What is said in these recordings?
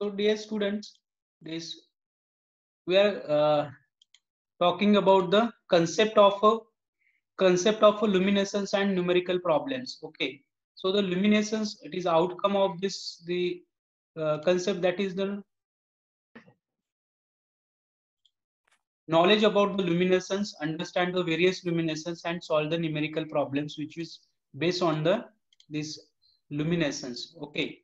So dear students, this we are talking about the concept of a luminescence and numerical problems. Okay, so the luminescence, it is outcome of this the concept, that is the knowledge about the luminescence, understand the various luminescence and solve the numerical problems which is based on the this luminescence. Okay.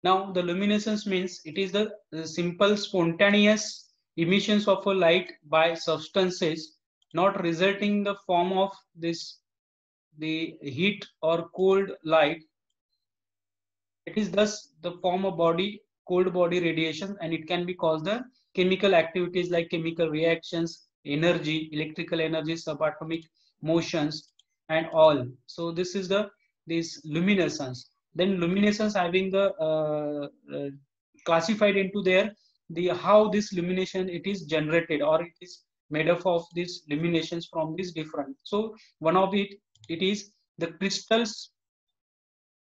Now, the luminescence means it is the simple spontaneous emissions of a light by substances not resulting in the form of this the heat or cold light. It is thus the form of body cold body radiation, and it can be caused the chemical activities like chemical reactions, energy, electrical energy, subatomic motions, and all. So this is the this luminescence. Then luminescence having the classified into there the how this illumination it is generated, or it is made up of these illuminations from these different. So one of it is the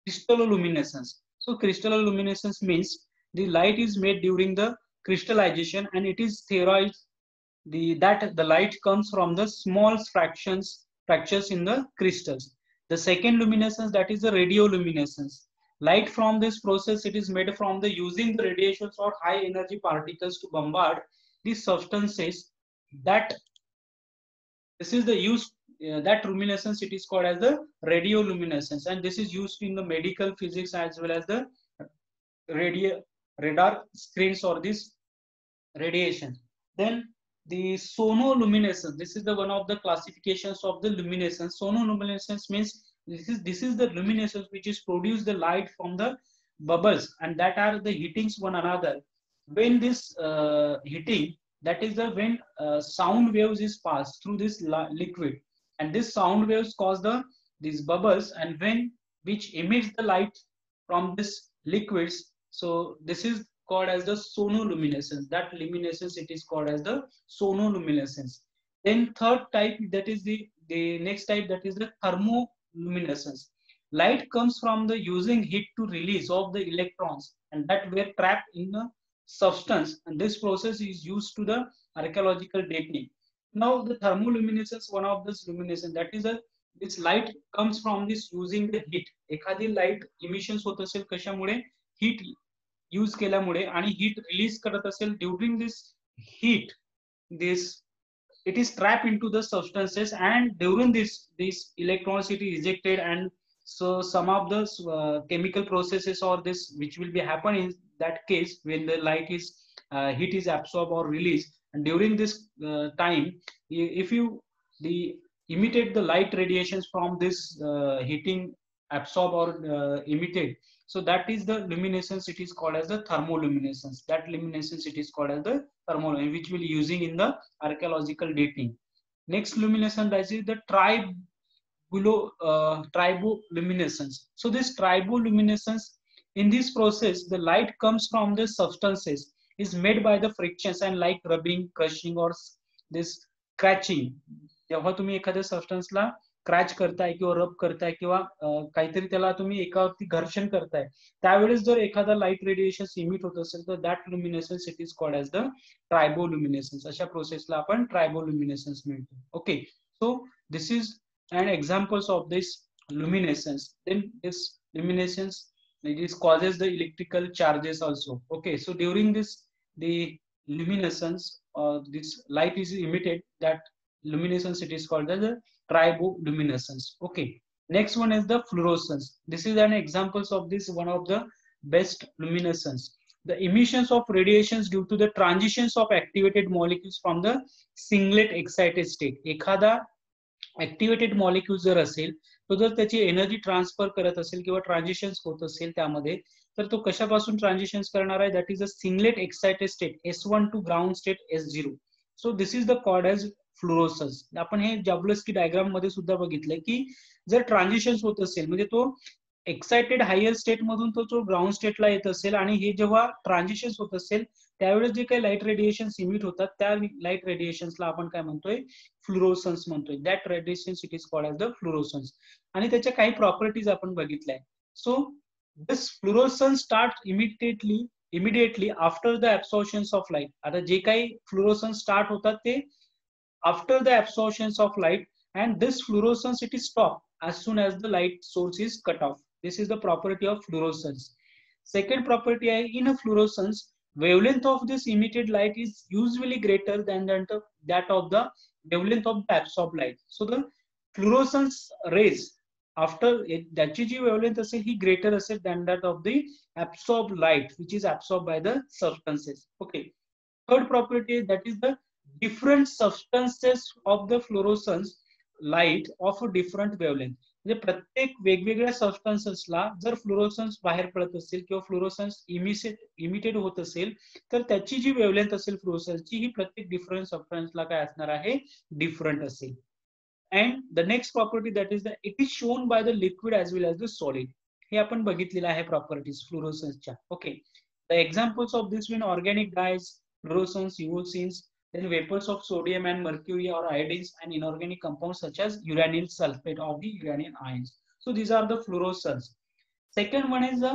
crystalloluminescence. So crystalloluminescence means the light is made during the crystallization, and it is theorized that the light comes from the small fractures in the crystals. The second luminescence, that is the radioluminescence. Light from this process, it is made from the using the radiations or high energy particles to bombard these substances. That this is the use that luminescence, it is called as the radioluminescence, and this is used in the medical physics as well as the radio radar screens or this radiation. Then the sonoluminescence, this is the one of the classifications of the luminescence. Sonoluminescence means this is the luminescence which is produce the light from the bubbles, and that are the heatings one another. When this heating, that is the when sound waves is passed through this liquid, and this sound waves cause these bubbles, and when which emits the light from this liquids. So this is called as the sonoluminescence. That luminescence, it is called as the sonoluminescence. Then third type, that is the next type, that is the thermoluminescence. Light comes from the using heat to release of the electrons, and that were trapped in the substance, and this process is used to the archaeological dating. Now the thermoluminescence, one of this luminescence, that is a this light comes from this using the heat. एखादी light इमिशन्स होत असेल कशामुळे, heat use केल्यामुळे, आणि heat release करत असेल during this heat, this it is trapped into the substances, and during this electrons it is ejected, and so some of the chemical processes or this which will be happen in that case when the light is heat is absorbed or released. And during this time, if you the imitate the light radiations from this heating absorb or emitted, so that is the luminescence, it is called as the thermoluminescence. That luminescence, it is called as the thermal, which will using in the archaeological dating. Next luminescence, that is the triboluminescence. So this triboluminescence, in this process the light comes from the substances is made by the frictions, and like rubbing, crushing, or this scratching. जेव्हा तुम्ही एखाद्या सबस्टन्सला crutch करताय किंवा रब करताय किंवा काहीतरी त्याला तुम्ही एकावरती घर्षण करताय, त्यावेळेस जर एखादा लाईट रेडिएशन इमिट होत असेल तर that luminescence it is called as the triboluminescence. अशा प्रोसेसला आपण ट्रायबोलुमिनेसन्स म्हणतो. Okay, so this is an examples of this luminescence. Then this luminescence, it is causes the electrical charges also. Okay, so during this the luminescence, this light is emitted, that luminescence, it is called as the triboluminescence. Okay, next one is the fluorescence. This is an examples of this one of the best luminescence. The emissions of radiations due to the transitions of activated molecules from the singlet excited state. एखादा activated molecule जर असेल, तो जर त्याची energy transfer करत असेल किंवा transitions होत असेल त्यामध्ये, तर तो कशापासून ट्रान्झिशन्स करणार आहे, that is a singlet excited state S1 to ground state S0. So this is the called as fluorescence. आपण हे जाब्लोस्की डायग्राम मध्ये सुद्धा बघितलंय की जर ट्रान्झिशन्स होत असेल म्हणजे तो एक्साइटेड हायर स्टेट मधून तो जो ग्राउंड स्टेटला येत असेल आणि हे जेव्हा ट्रान्झिशन होत असेल त्यावेळेस जे काही लाईट रेडिएशन्स इमिट होतात त्या लाईट रेडिएशन्सला आपण काय म्हणतोय फ्लुरोसन्स म्हणतोय. That radiations it is called as the fluorescence. आणि त्याच्या काही प्रॉपर्टीज आपण बघितल्या. So this fluorescence start immediately after the absorptions of light. आता जे काही फ्लुरोसन्स स्टार्ट होतात ते after the absorptions of light and this fluorescence it is stopped as soon as the light source is cut off. This is the property of fluorescence. Second property in a fluorescence, wavelength of this emitted light is usually greater than that of the wavelength of the absorbed light. So the fluorescence rays after त्याची जी wavelength असेल ही greater असेल than that of the absorbed light which is absorbed by the substances. Okay. Third property that is the different substances of the fluorescence light of a different wavelength. म्हणजे प्रत्येक वेगवेगळ्या सबस्टन्सेसला जर fluorescence बाहेर पडत असेल किंवा फ्लोरोसन्स इमिटेड होत असेल तर त्याची जी वेवलेंथ असेल फ्लोरोसन्सची ही प्रत्येक डिफरंट सबस्टन्सला काय असणार आहे डिफरंट असेल. And the next property that is the it is shown by the liquid as well as the solid. हे आपण बघितलेलं आहे प्रॉपर्टीज फ्लोरोसन्सच्या. Okay. The examples of this win organic dyes, fluorescence, eosins, then vapors of sodium and mercury or iodines and inorganic compounds such as uranyl sulfate of the uranium ions. So these are the fluorescence. Second one is the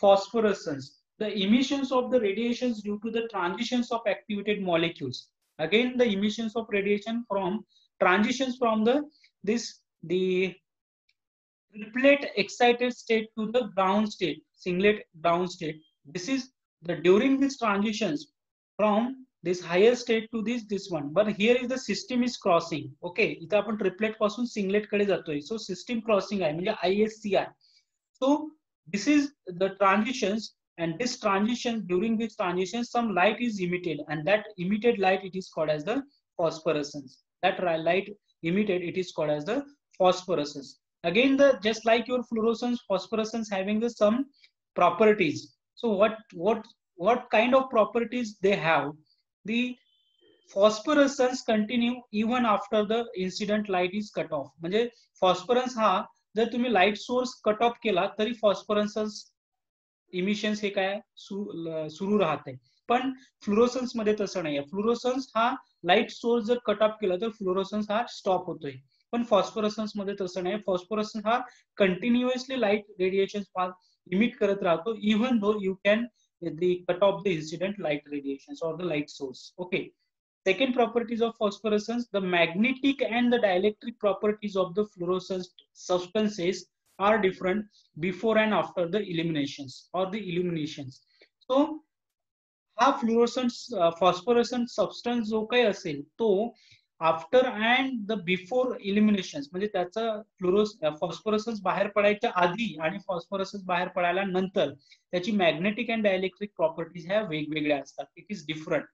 phosphorescence, the emissions of the radiations due to the transitions of activated molecules. Again the emissions of radiation from transitions from the triplet excited state to the ground state, singlet ground state. This is the during these transitions from this higher state to this one, but here is the system is crossing. Okay, इथे आपण triplet पासून singlet कडे जातोय. So system crossing आहे म्हणजे ISCR. So this is the transitions and this transition during this transition some light is emitted and that emitted light it is called as the phosphorescence. That light emitted it is called as the phosphorescence. Again the just like your fluorescence, phosphorescence having the some properties. So what kind of properties they have? The phosphorescence continue even after the incident light is cut off. म्हणजे फॉस्फरन्स हा जर तुम्ही light source cut off केला तरी फॉस्फरन्स इमिशन्स हे काय सुरू राहते. पण फ्लोरोसन्स मध्ये तसं नाहीये. फ्लोरोसन्स हा लाईट सोर्स जर कट ऑफ केला तर फ्लोरोसन्स हा स्टॉप होतोय. पण फॉस्फरन्स मध्ये तसं नाही. फॉस्फरन्स हा कंटिन्युअसली लाईट रेडिएशन इमिट करत राहतो even though you can the cut off the incident light radiations or the light source. Okay. Second properties of phosphorescence, the magnetic and the dielectric properties of the fluorescent substances are different before and after the illuminations or the illuminations. So हा fluorescence फॉस्फोरेसन्ट substance जो काही असेल तो after and the before इल्युमिनेशन म्हणजे त्याचा फॉस्फोरसन्स बाहेर पडायच्या आधी आणि फॉस्फोरसन्स बाहेर पडायला नंतर त्याची मॅग्नेटिक अँड डायलेक्ट्रिक प्रॉपर्टीज ह्या वेगवेगळ्या असतात. It is different.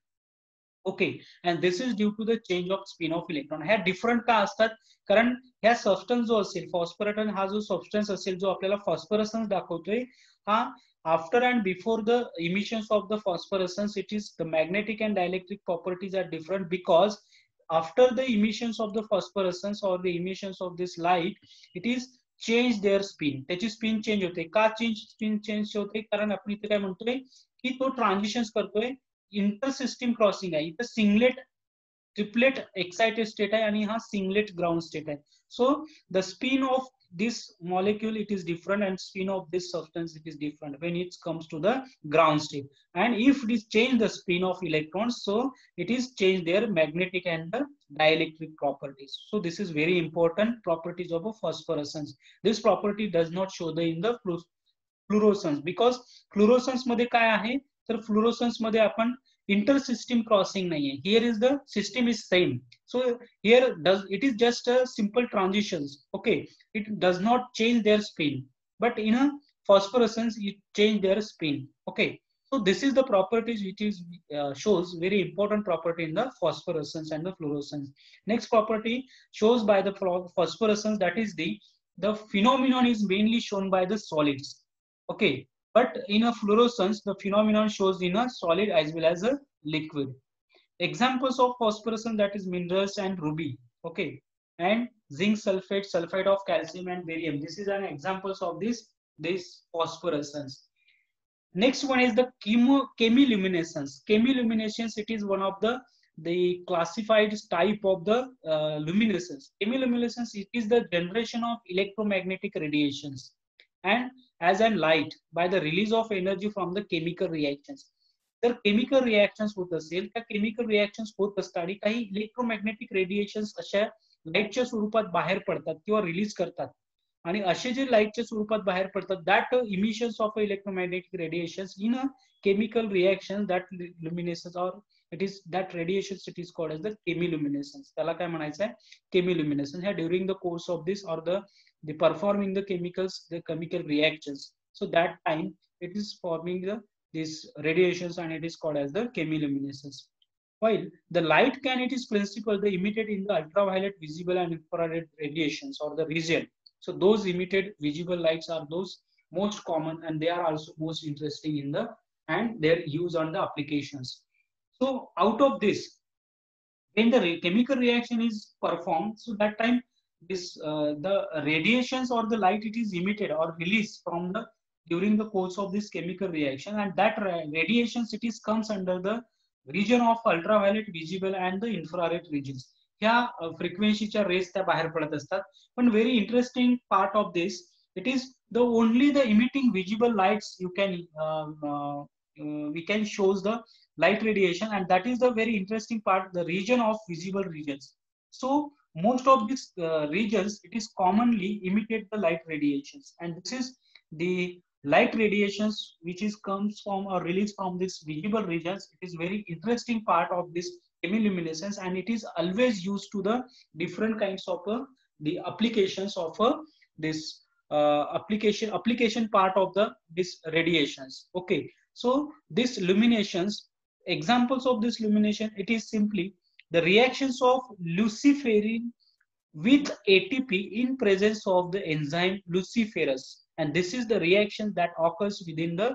Okay. And this is due to the change of spin of electron. ह्या डिफरंट का असतात कारण ह्या सबस्टन्स जो असेल फॉस्फोरेटन हा जो सबस्टन्स असेल जो आपल्याला फॉस्फोरसन्स दाखवतोय हा after and before the emissions of the phosphorescence it is the magnetic and dielectric properties are different because after the emissions of the phosphorescence or the emissions of this light it is change their spin. त्याची spin change होते. का spin change होते कारण आपण इथे काय म्हणतोय की तो ट्रान्झिशन्स करतोय. इंटर सिस्टम क्रॉसिंग आहे. इथं सिंगलेट ट्रिपलेट एक्साइटेड स्टेट आहे आणि हा सिंगलेट ग्राउंड स्टेट आहे. So the spin off this molecule it is different and spin of this substance it is different when it comes to the ground state. And if it is change the spin of electrons so it is change their magnetic and the dielectric properties. So this is very important properties of a phosphorescence. This property does not show the in the fluorescence because fluorescence मध्ये काय आहे तर fluorescence मध्ये आपण inter system crossing nahi hai. Here is the system is same. So here it is just a simple transitions. Okay, it does not change their spin, but in a phosphorescence it change their spin. Okay, so this is the properties which is shows very important property in the phosphorescence and the fluorescence. Next property shows by the phosphorescence, that is the phenomenon is mainly shown by the solids. Okay, but in a fluorescence the phenomenon shows in a solid as well as a liquid. Examples of phosphorescence, that is minerals and ruby. Okay, and zinc sulfate, sulfide of calcium and barium. This is an examples of this this phosphorescence. Next one is the chemiluminescence. Chemiluminescence, it is one of the classified type of the luminescence. Chemiluminescence, it is the generation of electromagnetic radiations and as an light by the release of energy from the chemical reactions. तर chemical reactions होत असेल त्या chemical reactions होत असताना काही electromagnetic radiations अशा लाईटच्या स्वरूपात बाहेर पडतात किंवा रिलीज करतात आणि असे जे लाईटच्या स्वरूपात बाहेर पडतात that emissions of electromagnetic radiations in a chemical reaction that luminescence or it is that radiations it is called as the chemiluminescence. त्याला काय म्हणायचं आहे chemiluminescence ह्या during the course of this or the performing the chemical reactions, so that time it is forming these radiations and it is called as the chemiluminescence. While the light can it is principle the emitted in the ultraviolet visible and infrared radiations or the region. So those emitted visible lights are those most common and they are also most interesting in the and their use on the applications. So out of this, when the chemical reaction is performed, so that time this the radiations or the light it is emitted or released from the during the course of this chemical reaction and that radiations it is comes under the region of ultraviolet visible and the infrared regions. ह्या फ्रिक्वेन्सीच्या race त्या बाहेर पडत असतात. पण very interesting part of this it is the only the emitting visible lights you can we can shows the light radiation and that is the very interesting part, the region of visible regions. So most of these regions it is commonly emitted the light radiations and this is the light radiations which is comes from or released from this visible regions. It is very interesting part of this chemiluminescence and it is always used to the different kinds of the applications of this application part of this radiations. Okay, so this luminations, examples of this lumination, it is simply the reactions of luciferin with ATP in presence of the enzyme luciferase and this is the reaction that occurs within the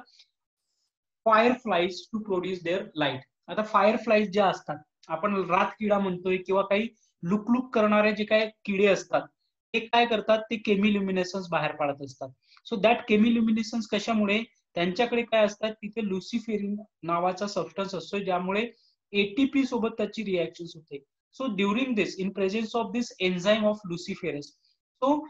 fireflies to produce their light. आता fireflies ज्या असतात आपण रात किडा म्हणतोय किंवा काही लुकलुक करणारे जे काही किडे असतात ते काय करतात ते केमिल्युमिनेसन्स बाहेर पाडत असतात. सो दॅट केमिल्युमिनेसन्स कशामुळे त्यांच्याकडे काय असतात तिथे लुसिफेरिन नावाचा सबस्टन्स असतो ज्यामुळे एटीपी सोबत त्याची रिएक्शन होते. So during this in presence of this enzyme of luciferase, so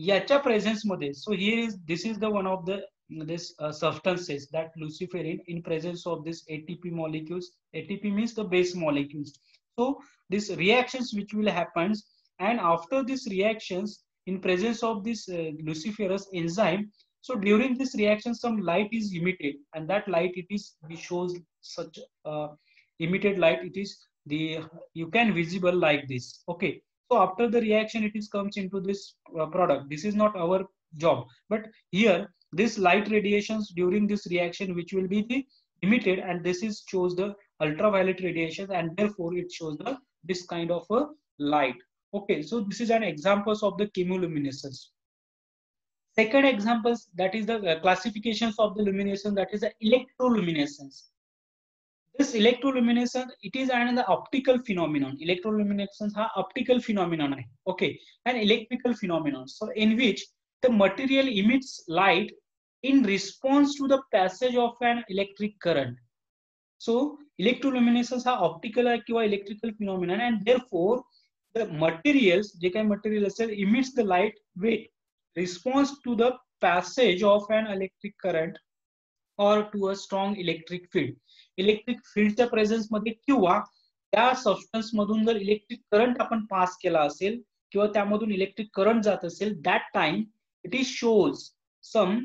याच्या प्रेझेन्स मध्ये so here is this is the one of the this substances that luciferin in presence of this ATP molecules. ATP means the base molecules. So these reactions which will happen and after these reactions in presence of this luciferase enzyme, so during this reaction some light is emitted and that light it is shows such emitted light, it is the you can visible like this. Okay, so after the reaction it is comes into this product. This is not our job, but here this light radiations during this reaction which will be the emitted and this is shows the ultraviolet radiation and therefore it shows the this kind of a light. Okay, so this is an examples of the chemiluminescence. Second examples, that is the classifications of the luminescence, that is the electroluminescence. This electroluminescence it is an optical phenomenon. Electroluminescence ha optical phenomenon hai. Okay, an electrical phenomenon, so in which the material emits light in response to the passage of an electric current. So electroluminescence ha optical किंवा electrical phenomenon and therefore the materials जे काही material असेल emits the light with response to the passage of an electric current or to a strong electric field. Electric फील्डच्या presence मध्ये किंवा त्या substance मधून जर electric current आपण पास केला असेल किंवा त्यामधून इलेक्ट्रिक करंट जात असेल that time it is shows some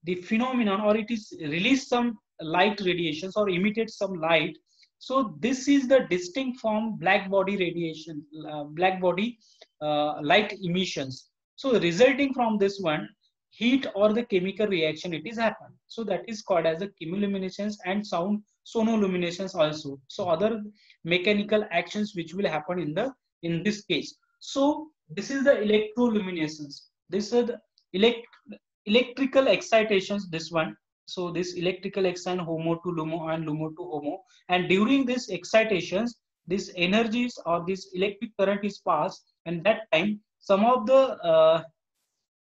the phenomenon or it is released some light radiations or emitted some light. So this is the distinct from black body radiation, black body light emissions. So resulting from this one heat or the chemical reaction it is happened. So that is called as the chemiluminescence and sound sonoluminescence also. So other mechanical actions which will happen in this case. So this is the electroluminescence. This is the electrical excitations, this one. So this electrical excite homo to lumo and lumo to homo, and during this excitations this energies or this electric current is passed and that time some of the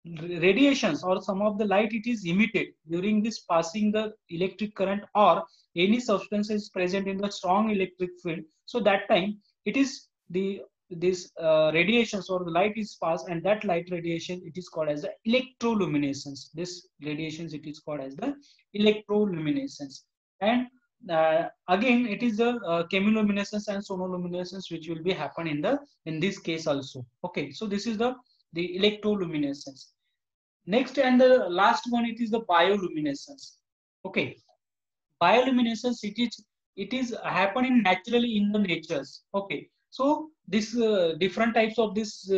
radiations or some of the light it is emitted during this passing the electric current or any substance is present in the strong electric field. So that time it is the this radiations or the light is passed, and that light radiation it is called as the electroluminescence. This radiations it is called as the electroluminescence. And again it is the chemiluminescence and sonoluminescence which will be happen in this case also. Okay, so this is the electroluminescence. Next and the last one, it is the bioluminescence. Okay, bioluminescence it is happening naturally in the natures. Okay, so this different types of this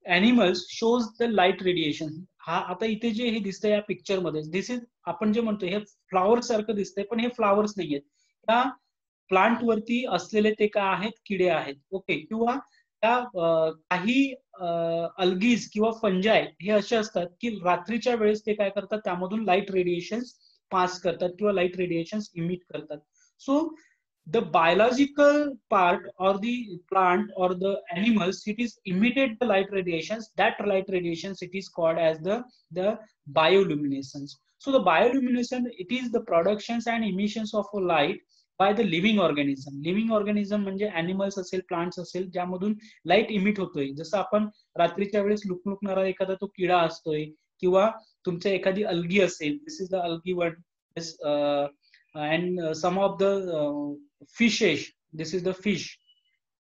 animals shows the light radiation. हा आता इथे जे हे दिसतंय या picture मध्ये, this is आपण जे म्हणतो हे flower सारखं दिसतंय, पण हे फ्लावर्स नाहीयेत. त्या प्लांट वरती असलेले ते काय आहेत, किडे आहेत. ओके, किंवा त्या काही अल्गीज किंवा फंजाय हे असे असतात की रात्रीच्या वेळेस ते काय करतात, त्यामधून लाईट रेडिएशन पास करतात किंवा लाईट रेडिएशन इमिट करतात. सो the biological part or the plant or the animals it is emitted the light radiations. That light radiations it is called as the bioluminescence. So the bioluminescence it is the productions and emissions of a light by the living organism. Living organism म्हणजे animals असेल, plants असेल, ज्यामधून light emit होतोय. जसं आपण रात्रीच्या वेळेस लुकलुकणारा एखादा तो किडा असतोय किंवा तुमच्या एखादी अल्गी असेल, this is the algae word. and some of the fishes, this is the fish.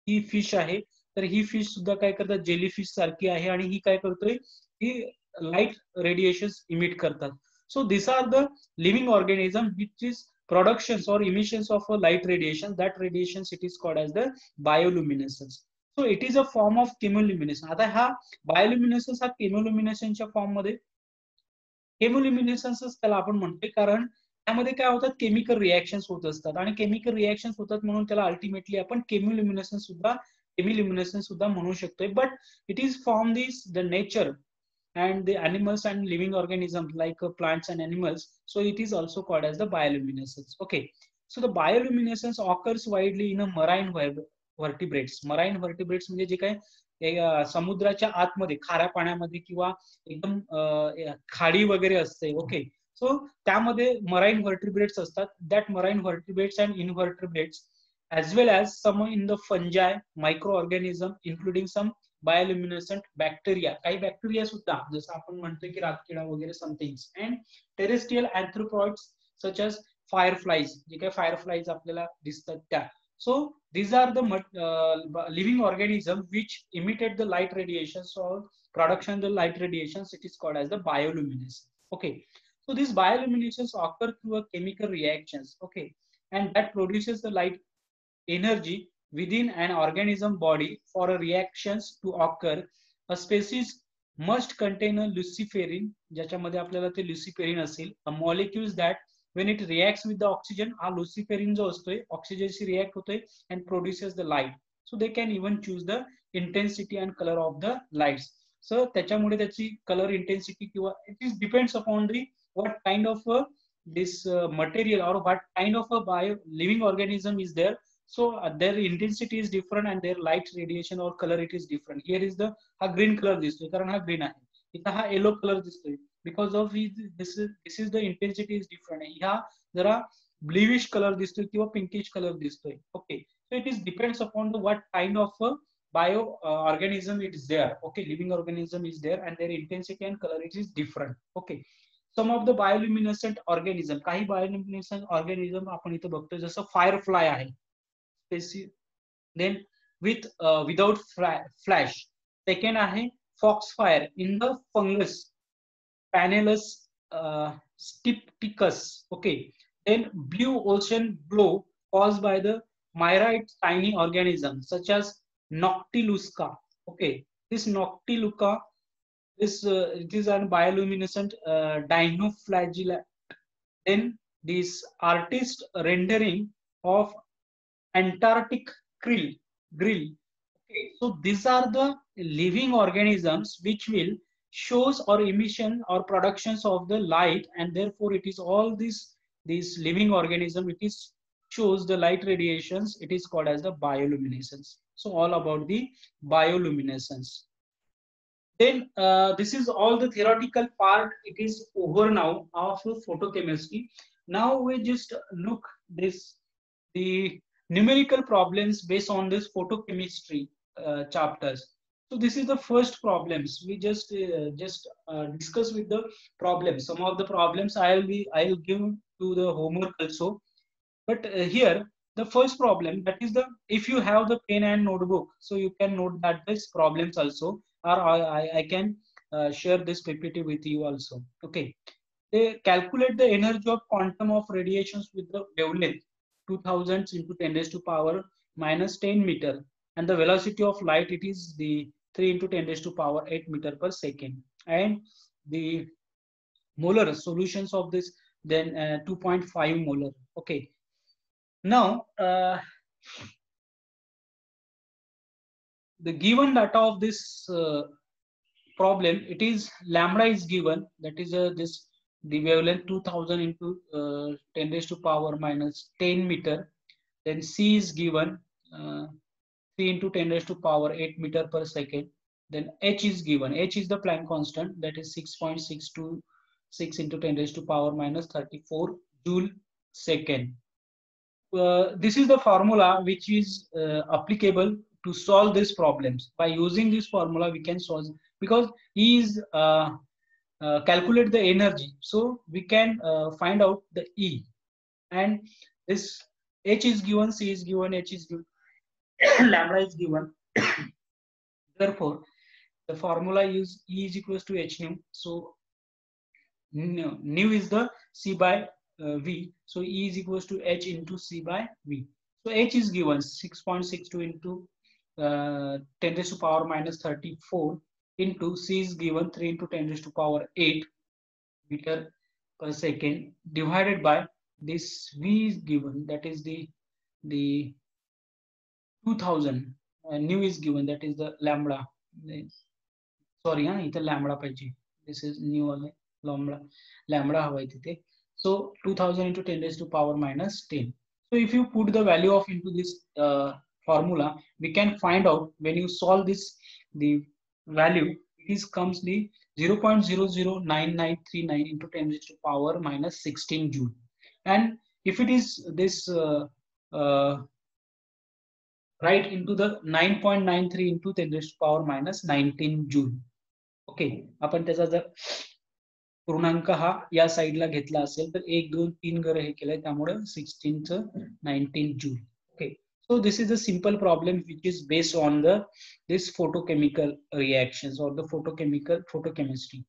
He fish आहे, तर ही फिश सुद्धा काय करतात, जेलीफिश सारखी आहे आणि ही काय करतोय, ही लाईट रेडिएशन इमिट करतात. So this are the living organism which is productions or emissions of a light radiation. That radiations it is called as the bioluminescence. So it is a form of chemoluminescence. आता हा bioluminescence हा chemoluminescence च्या form मध्ये, केमोल्युमिनेसन्स त्याला आपण म्हणतोय कारण त्यामध्ये काय होतात, केमिकल रिएक्शन्स होत असतात आणि केमिकल रिएक्शन्स होतात म्हणून त्याला अल्टिमेटली आपण केमिल्युमिनेसन्स सुद्धा म्हणू शकतोय. But it is from this the nature and the animals and living organisms like plants and animals, so it is also called as the bioluminescence. Okay, so the bioluminescence occurs widely in a marine vertebrates. Marine vertebrates म्हणजे जे काय समुद्राच्या आतमध्ये खाऱ्या पाण्यामध्ये किंवा एकदम खाडी वगैरे असते. ओके, सो त्यामध्ये मराईन व्हर्टिब्रेट्स असतात. That marine vertebrates and invertebrates as well as some in the fungi, microorganism including some bioluminescent bacteria, काही बॅक्टेरिया सुद्धा जसं आपण म्हणतोय की रातकिडा वगैरे somethings, and terrestrial anthropoids such as fireflies, जे काही फायरफ्लाईज आपल्याला दिसतात त्या. सो these are the living organism which emitted the light radiations or production the light radiations. It is called as the bioluminescence. Okay, so these bioluminescence occur through a chemical reactions. Okay, and that produces the light energy within an organism body. For a reactions to occur, a species must contain a luciferin, ज्याच्यामध्ये आपल्याला ते luciferin असेल, a molecules that when it reacts with the oxygen, हा luciferin जो असतोय ऑक्सिजनशी react होतोय and produces the light. So they can even choose the intensity and color of the lights. So त्याच्यामुळे त्याची color intensity किंवा it is depends upon the what kind of this material or what kind of a bio living organism is there. So their intensity is different and their light radiation or color it is different. Here is the हा green color दिसतोय कारण हा green आहे. इथं हा yellow color दिसतोय because of this is the intensity is different. ह्या जरा bluish color दिसतोय किंवा pinkish color दिसतोय. Okay, so it is depends upon the what kind of bio organism it is there. Okay, living organism is there and their intensity and color it is different. Okay, some of the bioluminescent organism, काही bioluminescent organism आपण इथं बघतोय जसं firefly आहे. Then with without flash. Second आहे foxfire in the fungus Panellus stypticus. Okay, then blue ocean glow caused by the myrite tiny organisms such as Noctiluca. Okay, this Noctiluca it is a bioluminescent dinoflagella. Then this artist rendering of Antarctic grill. Okay, so these are the living organisms which will shows or emission or productions of the light, and therefore it is all these living organism it is shows the light radiations. It is called as the bioluminescence. So all about the bioluminescence. Then this is all the theoretical part. It is over now of photochemistry. Now we just look this the numerical problems based on this photochemistry chapters. So this is the first problems. We just discuss with the problems. Some of the problems I'll give to the homework also. But here the first problem, that is the, if you have the pen and notebook, so you can note that this problems also, or I can share this PPT with you also. Okay, they calculate the energy of quantum of radiations with the wavelength 2000 into 10 raised to power minus 10 meter, and the velocity of light, it is the 3 into 10 raised to power 8 meter per second, and the molar solutions of this, then 2.5 molar. Okay, now the given data of this problem, it is lambda is given, that is this the wavelength 2000 into 10 raised to power minus 10 meter. Then c is given 3 into 10 raised to power 8 meter per second. Then h is given, h is the Planck constant, that is 6.626 into 10 raised to power minus 34 joule second. This is the formula which is applicable to solve these problems. By using this formula we can solve, because E is calculate the energy, so we can find out the E, and this H is given, C is given, H is given, lambda is given. Therefore the formula is E is equals to H nu. So nu is the C by V. So E is equals to H into C by V. So H is given 6.62 into 10 raised to power minus 34 into C is given 3 into 10 raised to power 8 meter per second, divided by this V is given, that is the 2000, nu is given, that is the lambda. Sorry, इथे lambda पाहिजे. This is nu आहे, lambda हवा तिथे. So 2000 into 10 raised to power minus 10. So if you put the value of into this formula, we can find out, when you solve this, the value, it is comes the 0.009939 into 10 raised to power minus 16 joule. And if it is this right into the 9.93 into 10 raised to power minus 19 joule. Okay, आपण त्याचा जर पूर्णांक हा या साइडला घेतला असेल तर 1 2 3 घर हे केलंय, त्यामुळे 16 च 19 joule. Okay, so this is a simple problem which is based on this photochemical reactions or the photochemistry.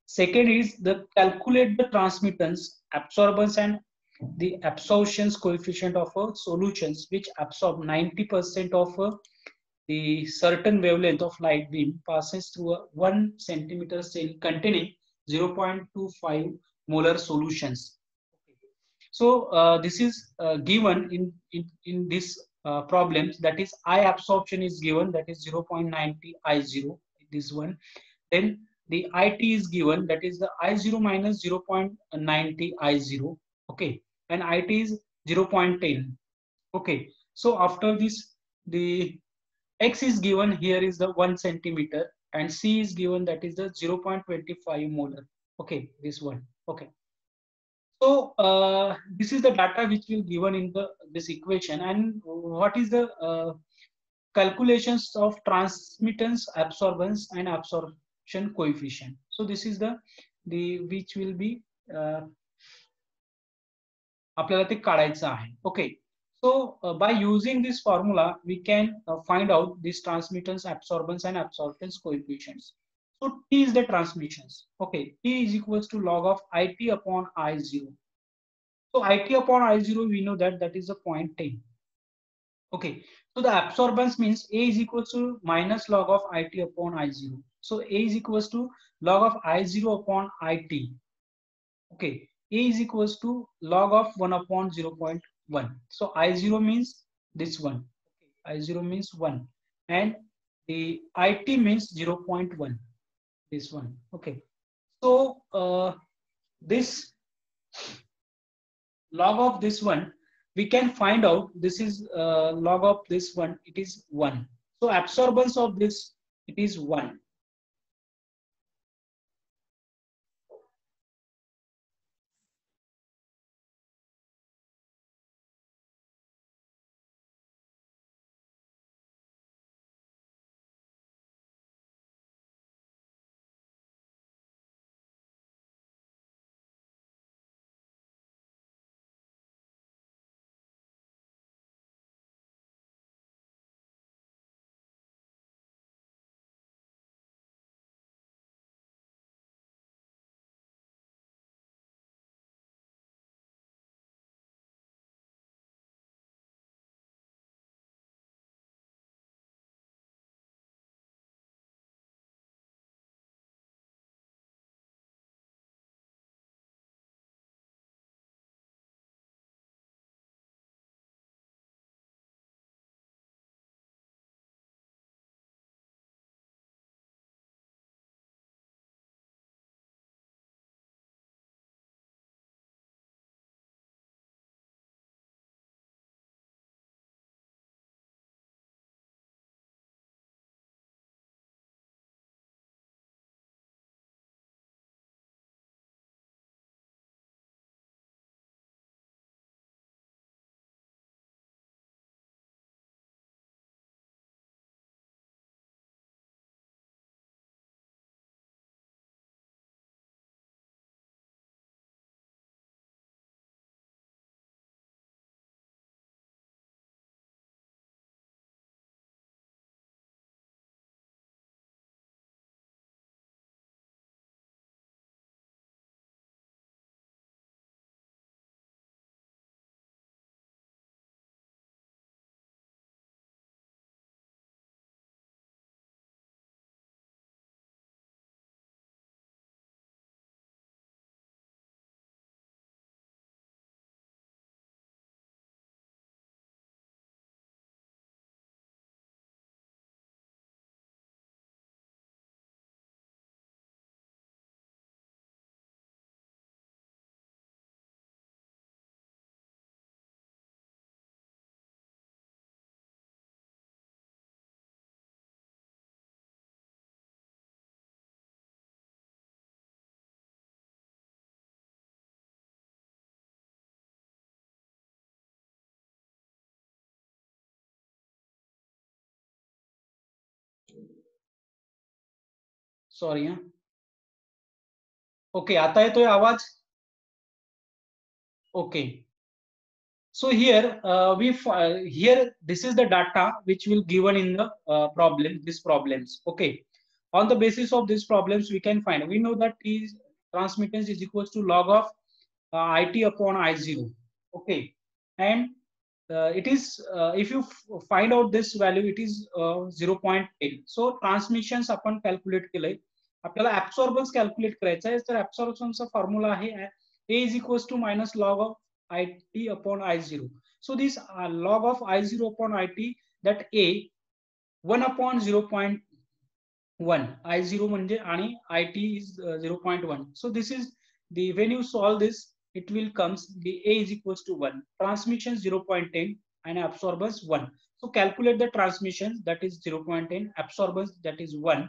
Second is the calculate the transmittance, absorbance and the absorption coefficient of solutions which absorb 90% of the certain wavelength of light beam passes through a 1 centimeter cell containing 0.25 molar solutions. So this is given in this problems, that is I absorption is given, that is 0.90 I0, this one. Then the IT is given, that is the I0 minus 0.90 I0. Okay, and IT is 0.10. Okay, so after this the X is given, here is the 1 centimeter, and C is given, that is the 0.25 molar. Okay, this one. Okay, so this is the data which will given in this equation. And what is the calculations of transmittance, absorbance and absorption coefficient. So this is the which will be आपल्याला ते काढायचं आहे. Okay, so by using this formula we can find out this transmittance, absorbance and absorption coefficients. So T is the transmissions. Okay, T is equals to log of IT upon I0. So IT upon I0 we know that is a 0.10. Okay, so the absorbance means A is equals to minus log of IT upon I0. So A is equals to log of I0 upon IT. Okay, A is equals to log of 1 upon 0.1. So I0 means this one. Okay, I0 means 1 and the IT means 0.1. This one. Okay, so this log of this one we can find out, this is log of this one, it is 1. So absorbance of this, it is 1. Sorry हाँ. Okay, आता येतोय आवाज? Okay. So here here this is the data which will given in the problem, these problems. Okay. On the basis of these problems, we can find, we know that is transmittance is equals to log of IT upon I0. Okay. And it is if you find out this value, it is 0.8. So transmissions आपण calculate केलंय. आपल्याला absorbance calculate करायचं आहे. तर absorption चा formula आहे A is equals to minus log of IT upon I0. So this log of I0 upon IT, that A 1 upon 0.1, I0 म्हणजे आणि IT is 0.1. So this is the, when you solve this, it will comes the A is equals to 1, transmission 0.10 and absorbance 1. So calculate the transmission, that is 0.10, absorbance that is 1.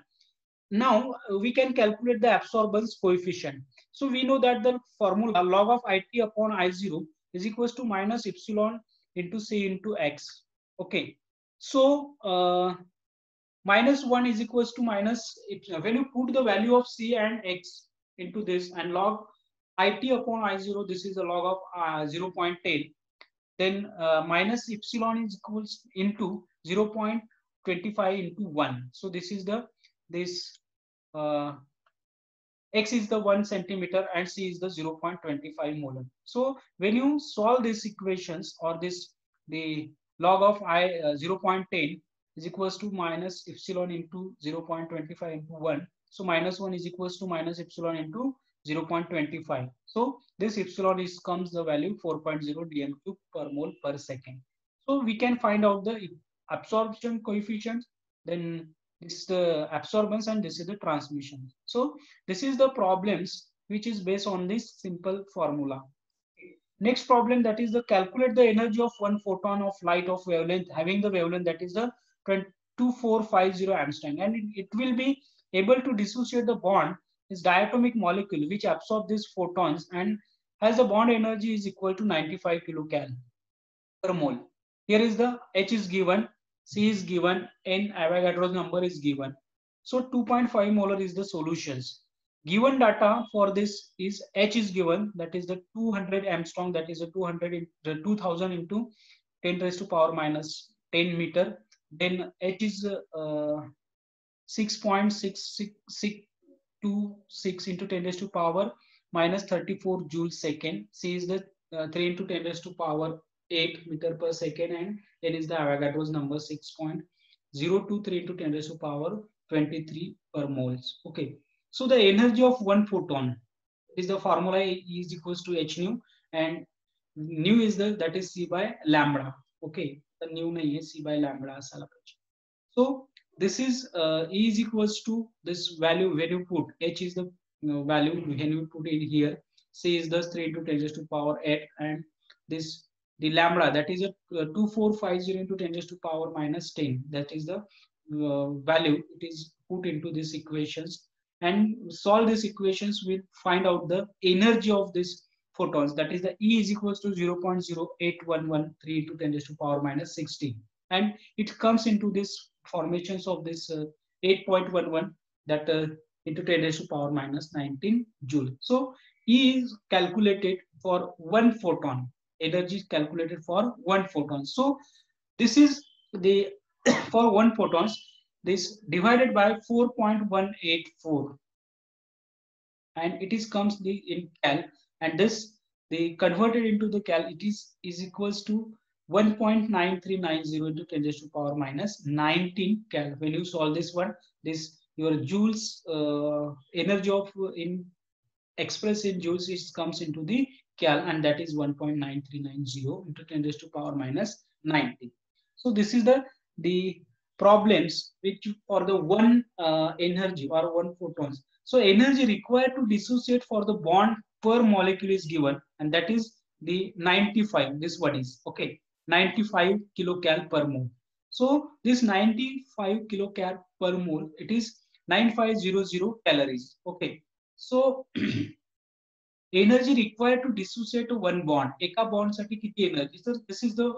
Now we can calculate the absorbance coefficient. So we know that the formula log of IT upon I0 is equals to minus epsilon into C into X. Okay. So minus 1 is equals to minus, when you put the value of C and X into this, and log IT upon I0, this is the log of 0.10, then minus epsilon is equals into 0.25 into 1. So this is the, this X is the 1 centimeter and C is the 0.25 molar. So when you solve these equations, or this, the log of 0.10 is equals to minus epsilon into 0.25 into 1. So minus 1 is equals to minus epsilon into 0.25. So this epsilon is comes the value 4.0 dm cube per mole per second. So we can find out the absorption coefficient, then this is the absorbance, and this is the transmission. So this is the problems which is based on this simple formula. Next problem, that is the calculate the energy of one photon of light of wavelength, having the wavelength that is the 2450 Einstein, and it will be able to dissociate the bond is diatomic molecule which absorb these photons and has a bond energy is equal to 95 kilocal per mole. Here is the H is given, C is given, N Avogadro's number is given. So 2.5 molar is the solutions. Given data for this is H is given, that is the 200 Armstrong, that is a 2000 into 10 raised to power minus 10 meter. Then H is 6.6626 into 10 raised to power minus 34 joules second. C is the 3 into 10 raised to power 8 meter per second, and then is the Avogadro's number 6.023 into 10 raised to power 23 per moles. Okay. So the energy of one photon is the formula is equals to h nu, and nu is the, that is C by lambda. Okay. The nu nahi hai, C by lambda asala pahiye. So this is E is equals to this value when you put h is the value when you put it here. C is the 3 into 10 raised to power 8, and this the lambda, that is a 2450 into 10 raised to power minus 10, that is the value it is put into these equations, and solve these equations, will find out the energy of this photons, that is the E is equals to 0.08113 into 10 raised to power minus 16, and it comes into this formations of this 8.11, that into 10 raised to power minus 19 joule. So E is calculated for one photon, energy is calculated for one photon. So this is the for one photons, this divided by 4.184, and it is comes the in cal, and this they converted into the cal, it is equals to 1.9390 into 10 raised to power minus 19 cal. When you solve this one, this your joules energy of in expressed in joules is comes into the cal, and that is 1.9390 into 10 raised to power minus 19. So this is the problems which for the one energy or one photons. So energy required to dissociate for the bond per molecule is given, and that is the 95. This what is okay, 95 kilocal per mole. So this 95 kilocal per mole, it is 9500 calories. Okay. So energy required to dissociate one bond. Eka bond साठी किती energy? So this is the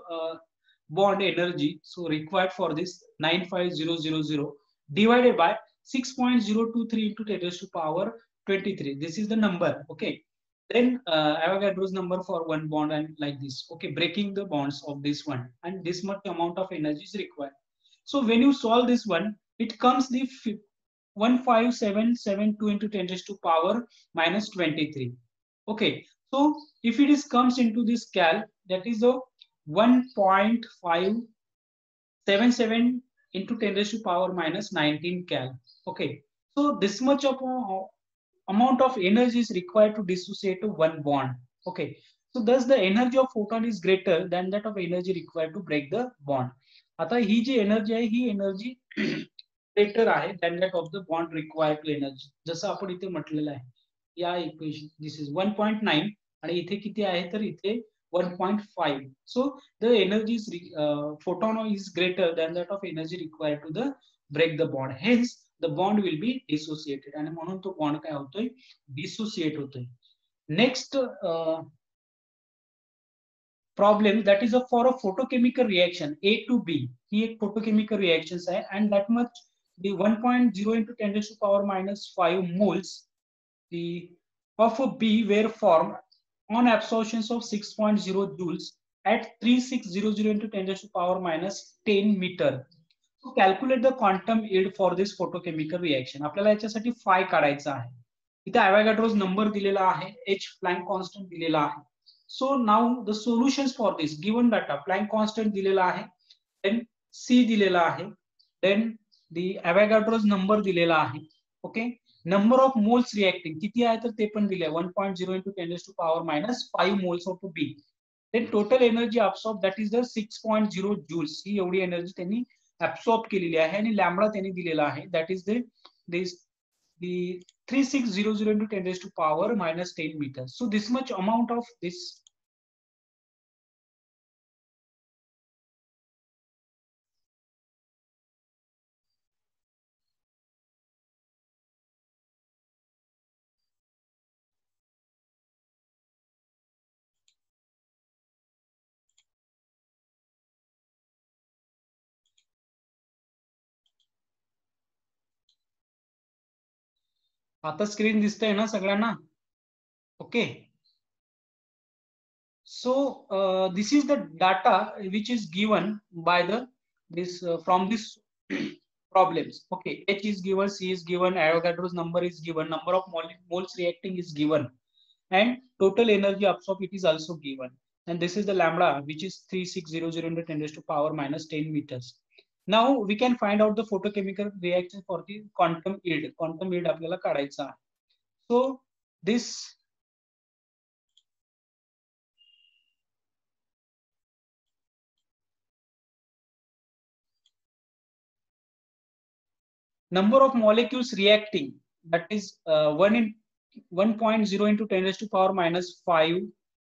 bond energy. So required for this 95000 divided by 6.023 into 10 raised to power 23. This is the number. Okay, then Avogadro's number for one bond, and like this. Okay, breaking the bonds of this one, and this much amount of energy is required. So when you solve this one, it comes the 15772 into 10 raised to power minus 23. Okay, so if it is comes into this cal, that is a 1.577 into 10 raised to power minus 19 cal. Okay, so this much of amount of energy is required to dissociate to one bond. Okay, so thus the energy of photon is greater than that of energy required to break the bond. आता ही जी energy आहे ही energy greater आहे than that of the bond required to energy. जसं आपण इथे म्हटलेलं आहे या इक्वेशन, दिस इज 1.9 आणि इथे किती आहे तर इथे 1.5. So the energy is photon is greater than that of energy required to the break the bond. Hence the bond will be dissociated, आणि म्हणून तो बॉन्ड काय होतोय, डिसोसिएट होतोय. Next problem, that is for a photochemical reaction A to B. ही एक photochemical reactions आहे, and that much the 1.0 into 10 raised to power minus 5 moles the of a B were formed on absorption of 6.0 joules at 3600 into 10 raised to power minus 10 meter. So calculate the quantum yield for this photochemical reaction. आपल्याला याच्यासाठी phi काढायचा आहे. इथे Avogadro's number दिलेला आहे, H Planck constant दिलेला आहे. So now the solutions for this given data, Planck constant दिलेला आहे, then C दिलेला आहे, then the Avogadro's number दिलेला आहे. Okay, number of moles reacting किती आहे तर ते पण दिले 1.0 into 10 raised to power minus 5 moles of B. Then total energy absorbed, that is the 6.0 joules. ही एवढी एनर्जी त्यांनी absorb केलेली आहे, आणि लॅम्बडा त्यांनी दिलेला आहे, that is the 3600 into 10 raised to power minus 10 meters. So this much amount of this आता screen दिसतंय ना सगळ्यांना? Okay, so this is the data which is given by the this from this problems. Okay, H is given, C is given, Avogadro's number is given, number of moles reacting is given, and total energy absorbed it is also given, and this is the lambda which is 3600 into 10 raised to power minus 10 meters. Now we can find out the photochemical reaction for the quantum yield. Quantum yield आपल्याला काढायचा आहे. So this number of molecules reacting, that is 1.0 into 10 raised to power minus 5.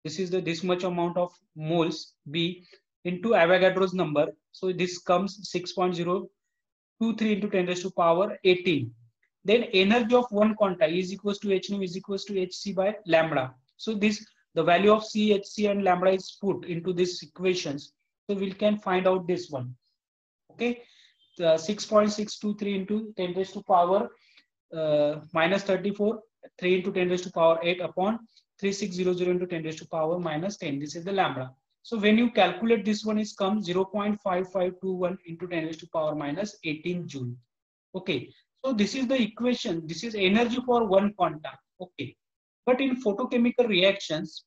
This is the this much amount of moles B into Avogadro's number. So this comes 6.023 into 10 raised to power 18. Then energy of one quanta is equals to h nu is equals to hc by lambda. So this the value of c, hc, and lambda is put into these equations. So we can find out this one. Okay, 6.623 into 10 raised to power minus 34, 3 into 10 raised to power 8 upon 3600 into 10 raised to power minus 10. This is the lambda. So when you calculate this one, is come 0.5521 into 10 raised to power minus 18 joule. Okay, so this is the equation. This is energy for one quanta. Okay, but in photochemical reactions,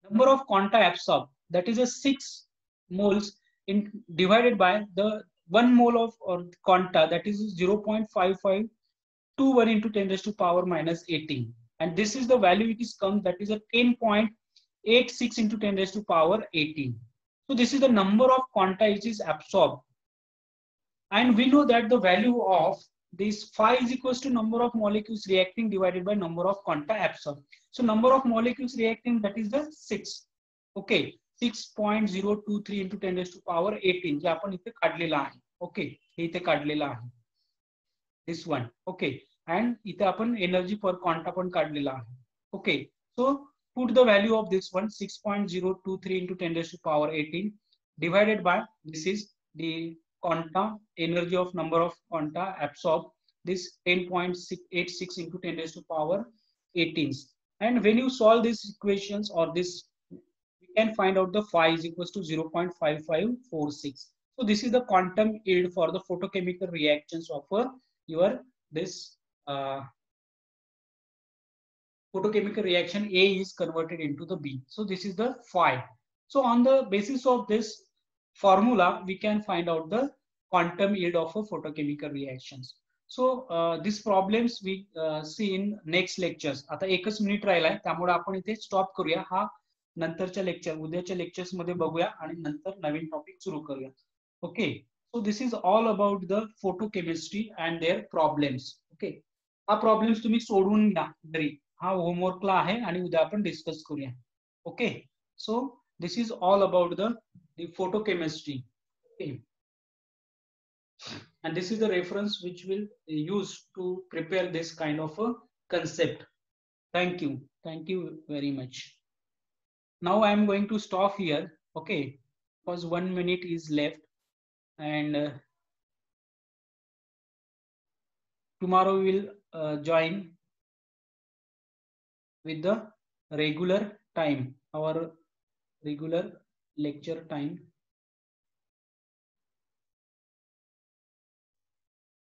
number of quanta absorbed, that is a 6 moles in divided by the 1 mole of or quanta, that is 0.5521 into 10 raised to power minus 18, and this is the value it is come, that is a 10.86 into 10 raised to power 18. So this is the number of quanta which is absorbed, and we know that the value of this phi is equals to number of molecules reacting divided by number of quanta absorbed. So number of molecules reacting, that is the 6. Okay, 6.023 into 10 raised to power 18 जे आपण इथे काढलेला आहे. Okay, हे इथे काढलेला आहे this one. Okay, and इथे आपण energy per quanta पण काढलेला आहे. Okay, so put the value of this one 6.023 into 10 raised to power 18 divided by this is the quanta, energy of number of quanta absorbed, this 10.86 into 10 raised to power 18. And when you solve these equations or this, we can find out the phi is equals to 0.5546. So this is the quantum yield for the photochemical reactions of your this photochemical reaction A is converted into the B. So this is the phi. So on the basis of this formula, we can find out the quantum yield of a photochemical reactions. So these problems we see in next lectures. आता एकच minute राहिलाय, त्यामुळे आपण इथे stop करूया. हा नंतरच्या lecture, उद्याच्या लेक्चर्स मध्ये बघूया आणि नंतर नवीन टॉपिक सुरू करूया. Okay. So this is all about the photochemistry and their problems. Okay. हा प्रॉब्लेम्स तुम्ही सोडवून घ्या घरी. हा होमवर्कला आहे आणि उद्या आपण डिस्कस करूया. Okay. So this is all about the photochemistry. Okay. And this is the reference which will use to prepare this kind of a concept. Thank you. Thank you very much. Now I am going to stop here. Okay. Because 1 minute is left. And tomorrow we will join with the regular time, our regular lecture time.